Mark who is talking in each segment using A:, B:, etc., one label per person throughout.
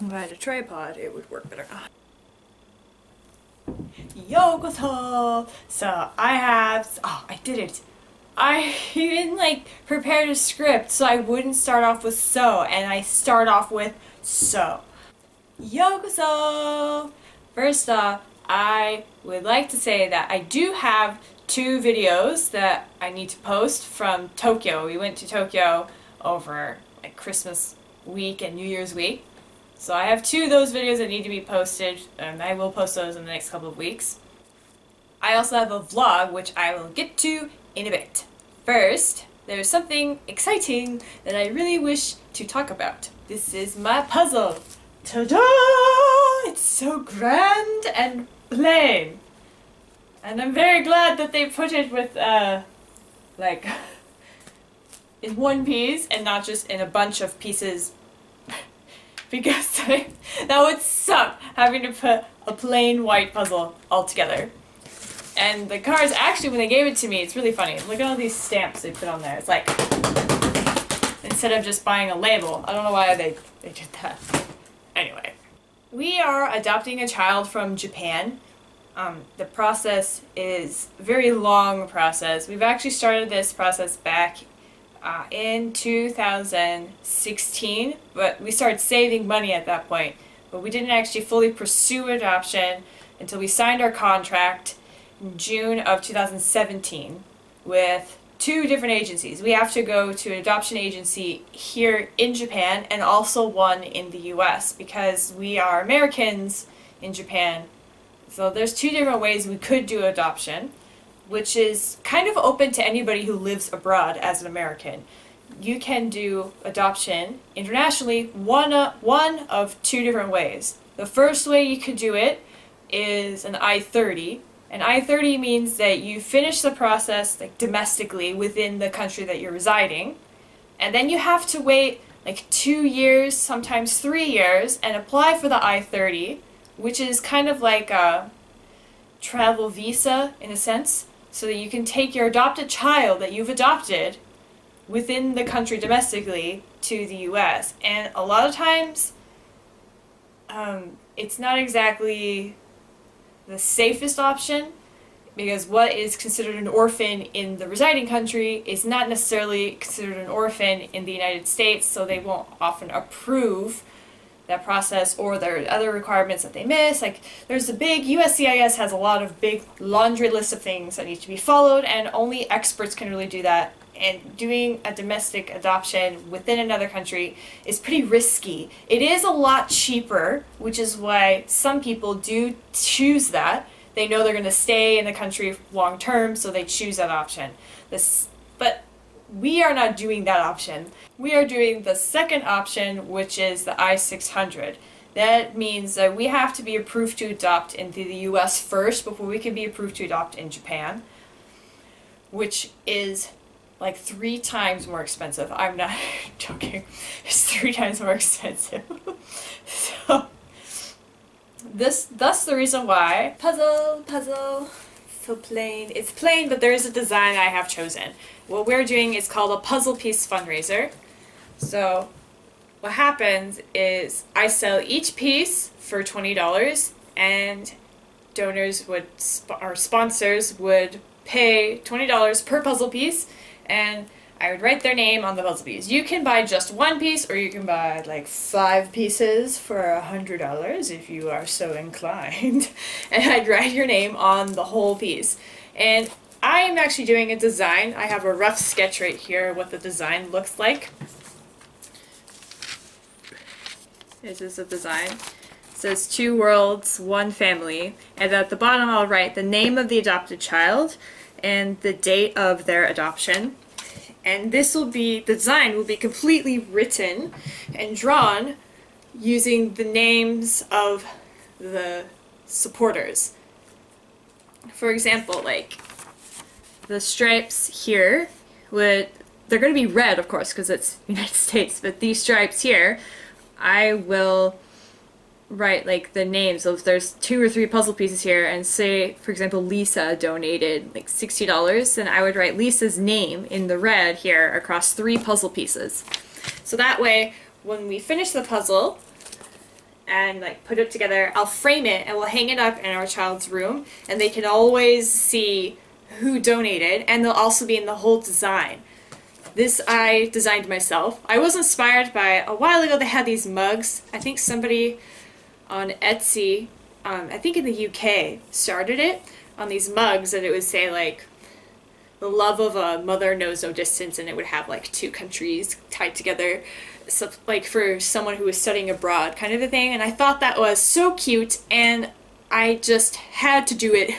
A: If I had a tripod, it would work better. Yokoso! So I did it. I even prepared a script so I wouldn't start off with so, and I start off with so. Yokoso! First off, I would like to say that I do have 2 videos that I need to post from Tokyo. We went to Tokyo over Christmas week and New Year's week. So I have 2 of those videos that need to be posted, and I will post those in the next couple of weeks. I also have a vlog, which I will get to in a bit. First, there's something exciting that I really wish to talk about. This is my puzzle. Ta-da! It's so grand and plain. And I'm very glad that they put it with, in one piece and not just in a bunch of pieces. Because that would suck, having to put a plain white puzzle all together. And the cards, actually, when they gave it to me, it's really funny. Look at all these stamps they put on there. It's like, instead of just buying a label. I don't know why they did that. Anyway. We are adopting a child from Japan. The process is a very long process. We've actually started this process back in 2016, but we started saving money at that point. But we didn't actually fully pursue adoption until we signed our contract in June of 2017 with 2 different agencies. We have to go to an adoption agency here in Japan and also one in the US because we are Americans in Japan. So there's 2 different ways we could do adoption, which is kind of open to anybody who lives abroad as an American. You can do adoption internationally one of 2 different ways. The first way you could do it is an I-30. An I-30 means that you finish the process domestically within the country that you're residing, and then you have to wait 2 years, sometimes 3 years, and apply for the I-30, which is kind of like a travel visa in a sense, so that you can take your adopted child that you've adopted within the country domestically to the US. And a lot of times, it's not exactly the safest option, because what is considered an orphan in the residing country is not necessarily considered an orphan in the United States, so they won't often approve that process, or there are other requirements that they miss. There's a big, USCIS has a lot of big laundry list of things that need to be followed, and only experts can really do that. And doing a domestic adoption within another country is pretty risky. It is a lot cheaper, which is why some people do choose that. They know they're going to stay in the country long term, so they choose that option. But we are not doing that option. We are doing the second option, which is the I-600. That means that we have to be approved to adopt in the US first before we can be approved to adopt in Japan, which is 3 times more expensive. I'm not joking. It's 3 times more expensive. So, thus the reason why. Puzzle. So plain. It's plain, but there is a design I have chosen. What we're doing is called a puzzle piece fundraiser. So, what happens is I sell each piece for $20, and donors or sponsors would pay $20 per puzzle piece, and I would write their name on the puzzle piece. You can buy just 1 piece, or you can buy 5 pieces for $100 if you are so inclined. And I'd write your name on the whole piece. And I am actually doing a design. I have a rough sketch right here what the design looks like. This is a design. It says 2 worlds, 1 family. And at the bottom I'll write the name of the adopted child and the date of their adoption. And the design will be completely written and drawn using the names of the supporters. For example, the stripes here they're going to be red, of course, because it's United States, but these stripes here, I will write the names. So if there's 2 or 3 puzzle pieces here, and say, for example, Lisa donated $60, then I would write Lisa's name in the red here across 3 puzzle pieces. So that way, when we finish the puzzle, and like put it together. I'll frame it and we'll hang it up in our child's room, and they can always see who donated, and they'll also be in the whole design. This I designed myself. I was inspired by, a while ago they had these mugs. I think somebody on Etsy, I think in the UK, started it on these mugs, and it would say like, the love of a mother knows no distance, and it would have like two countries tied together, so like for someone who was studying abroad kind of a thing. And I thought that was so cute, and I just had to do it.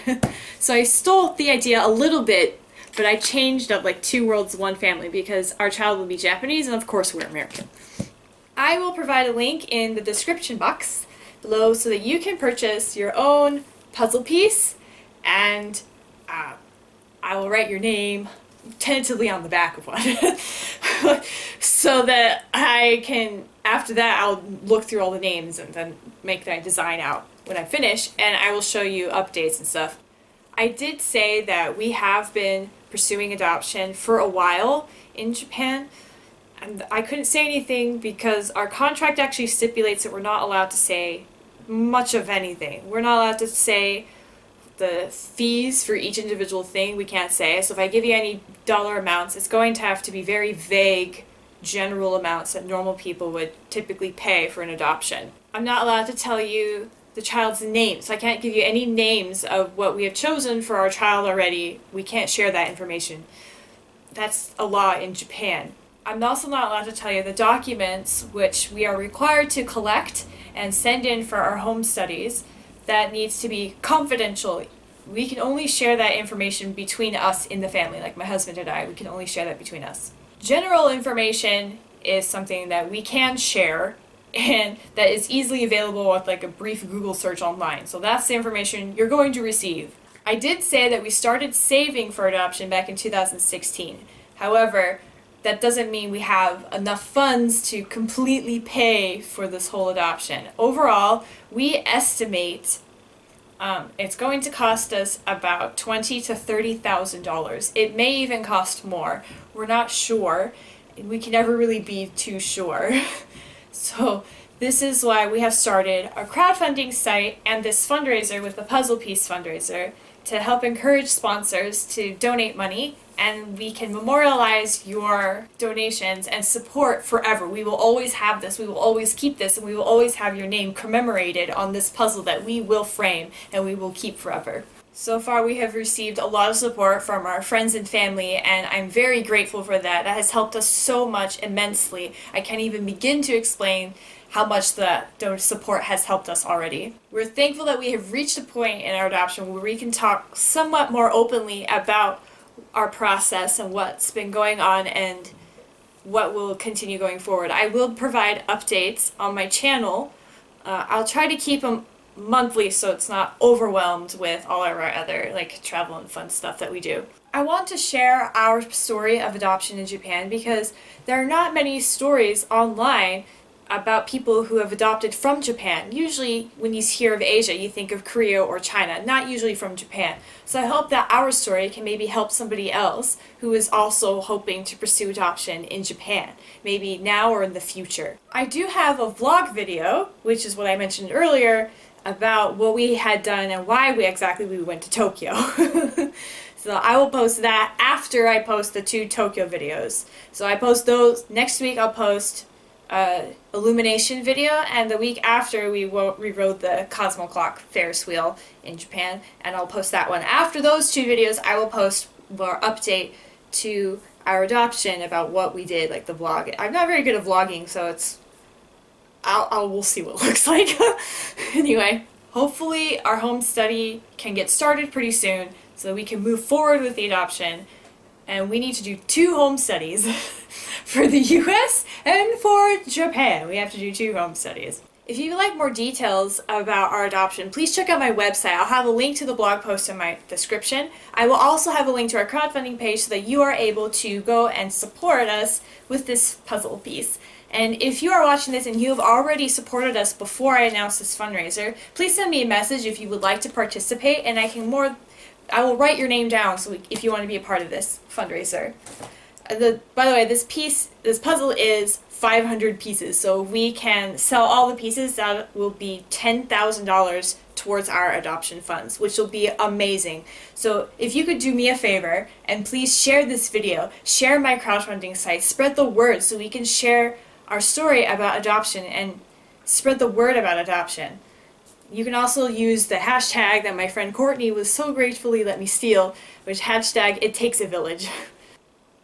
A: So I stole the idea a little bit, but I changed up like two worlds, one family, because our child will be Japanese and of course we're American. I will provide a link in the description box below so that you can purchase your own puzzle piece, and I will write your name tentatively on the back of one so that I can, after that, I'll look through all the names and then make that design out when I finish, and I will show you updates and stuff. I did say that we have been pursuing adoption for a while in Japan, and I couldn't say anything because our contract actually stipulates that we're not allowed to say much of anything. We're not allowed to say the fees for each individual thing. We can't say. So if I give you any dollar amounts, it's going to have to be very vague, general amounts that normal people would typically pay for an adoption. I'm not allowed to tell you the child's name, so I can't give you any names of what we have chosen for our child already. We can't share that information. That's a law in Japan. I'm also not allowed to tell you the documents which we are required to collect and send in for our home studies. That needs to be confidential. We can only share that information between us in the family, like my husband and I. We can only share that between us. General information is something that we can share and that is easily available with like a brief Google search online. So that's the information you're going to receive. I did say that we started saving for adoption back in 2016. However, that doesn't mean we have enough funds to completely pay for this whole adoption. Overall, we estimate it's going to cost us about $20,000 to $30,000. It may even cost more. We're not sure. We can never really be too sure. So this is why we have started a crowdfunding site and this fundraiser with the Puzzle Piece fundraiser to help encourage sponsors to donate money, and we can memorialize your donations and support forever. We will always have this, we will always keep this, and we will always have your name commemorated on this puzzle that we will frame and we will keep forever. So far we have received a lot of support from our friends and family, and I'm very grateful for that. That has helped us so much immensely. I can't even begin to explain how much the support has helped us already. We're thankful that we have reached a point in our adoption where we can talk somewhat more openly about our process and what's been going on and what will continue going forward. I will provide updates on my channel. I'll try to keep them monthly so it's not overwhelmed with all of our other like travel and fun stuff that we do. I want to share our story of adoption in Japan because there are not many stories online about people who have adopted from Japan. Usually when you hear of Asia, you think of Korea or China, not usually from Japan. So I hope that our story can maybe help somebody else who is also hoping to pursue adoption in Japan, maybe now or in the future. I do have a vlog video, which is what I mentioned earlier, about what we had done and why we went to Tokyo. So I will post that after I post the 2 Tokyo videos. So I post those. Next week I'll post illumination video, and the week after we rode the Cosmo Clock Ferris wheel in Japan, and I'll post that one. After those 2 videos, I will post more update to our adoption about what we did, like the vlog. I'm not very good at vlogging, so we'll see what it looks like. Anyway, hopefully our home study can get started pretty soon so that we can move forward with the adoption. And we need to do 2 home studies for the US and for Japan. We have to do 2 home studies. If you would like more details about our adoption, please check out my website. I'll have a link to the blog post in my description. I will also have a link to our crowdfunding page so that you are able to go and support us with this puzzle piece. And if you are watching this and you have already supported us before I announced this fundraiser, please send me a message if you would like to participate, and I will write your name down so if you want to be a part of this fundraiser. By the way, this puzzle is 500 pieces. So if we can sell all the pieces, that will be $10,000 towards our adoption funds, which will be amazing. So if you could do me a favor and please share this video, share my crowdfunding site, spread the word so we can share our story about adoption and spread the word about adoption. You can also use the hashtag that my friend Courtney was so gratefully let me steal, which hashtag #ItTakesAVillage.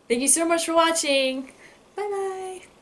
A: Thank you so much for watching. Bye bye.